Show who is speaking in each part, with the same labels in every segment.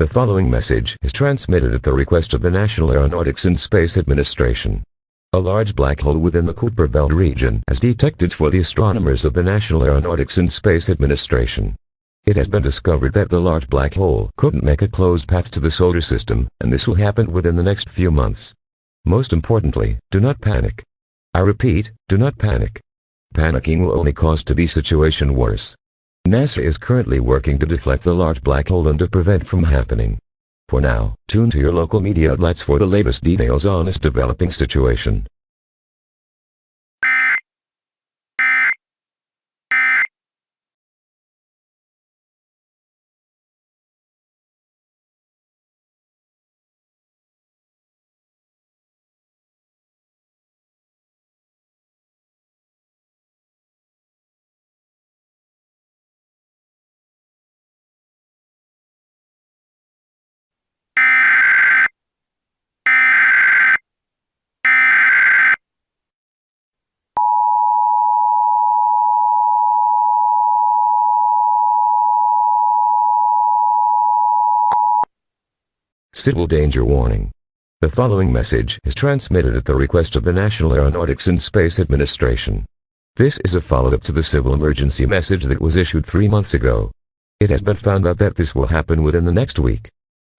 Speaker 1: The following message is transmitted at the request of the National Aeronautics and Space Administration. A large black hole within the Kuiper Belt region is detected for the astronomers of the National Aeronautics and Space Administration. It has been discovered that the large black hole couldn't make a closed path to the solar system, and this will happen within the next few months. Most importantly, do not panic. I repeat, do not panic. Panicking will only cause the situation worse. NASA is currently working to deflect the large black hole and to prevent from happening. For now, tune to your local media outlets for the latest details on this developing situation. Civil danger warning. The following message is transmitted at the request of the National Aeronautics and Space Administration. This is a follow-up to the civil emergency message that was issued 3 months ago. It has been found out that this will happen within the next week.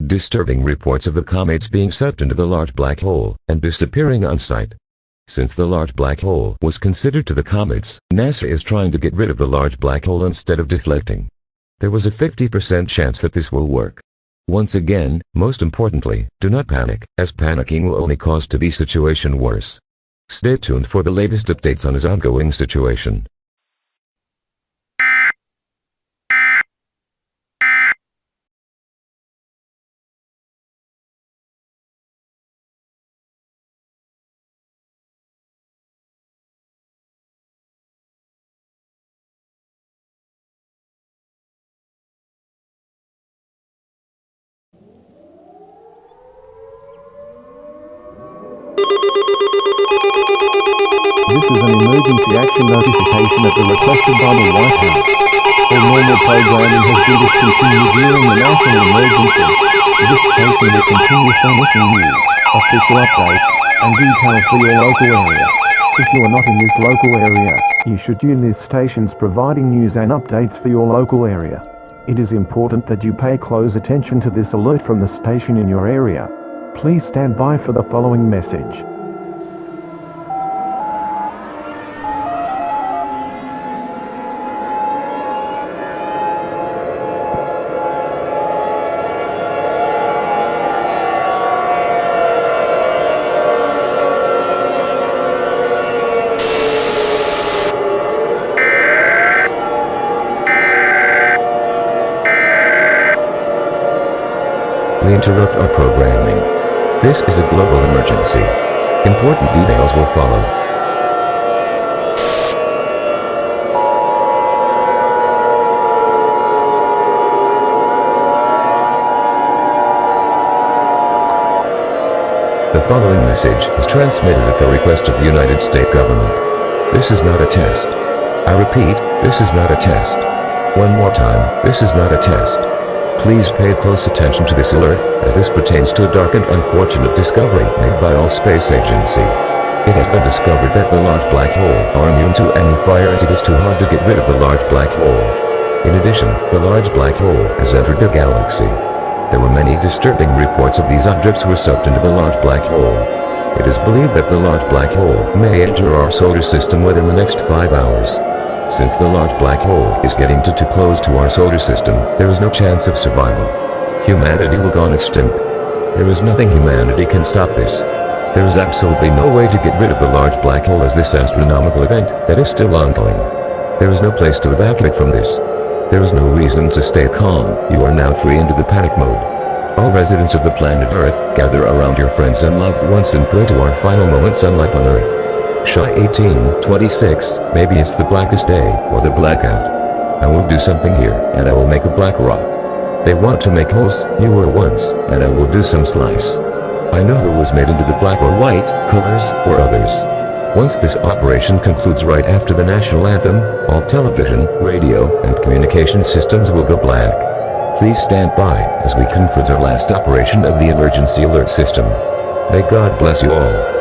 Speaker 1: Disturbing reports of the comets being sucked into the large black hole and disappearing on sight. Since the large black hole was considered to the comets, NASA is trying to get rid of the large black hole instead of deflecting. There was a 50% chance that this will work. Once again, most importantly, do not panic, as panicking will only cause the situation worse. Stay tuned for the latest updates on his ongoing situation.
Speaker 2: This is an emergency action notification at the request of the White House. All normal programming has been discontinued during the national emergency. This station will continue furnishing news, official updates, and details for your local area. If you are not in this local area, you should tune this station's providing news and updates for your local area. It is important that you pay close attention to this alert from the station in your area. Please stand by for the following message.
Speaker 1: We interrupt our programming. This is a global emergency. Important details will follow. The following message is transmitted at the request of the United States government. This is not a test. I repeat, this is not a test. One more time, this is not a test. Please pay close attention to this alert, as this pertains to a dark and unfortunate discovery made by all space agency. It has been discovered that the large black hole are immune to any fire, and it is too hard to get rid of the large black hole. In addition, the large black hole has entered the galaxy. There were many disturbing reports of these objects were sucked into the large black hole. It is believed that the large black hole may enter our solar system within the next 5 hours. Since the large black hole is getting too close to our solar system, there is no chance of survival. Humanity will go extinct. There is nothing humanity can stop this. There is absolutely no way to get rid of the large black hole as this astronomical event that is still ongoing. There is no place to evacuate from this. There is no reason to stay calm. You are now free into the panic mode. All residents of the planet Earth, gather around your friends and loved ones and pray to our final moments on life on Earth. Shy 1826, maybe it's the blackest day, or the blackout. I will do something here, and I will make a black rock. They want to make holes, newer ones, and I will do some slice. I know who was made into the black or white, colors, or others. Once this operation concludes right after the national anthem, all television, radio, and communication systems will go black. Please stand by as we conclude our last operation of the emergency alert system. May God bless you all.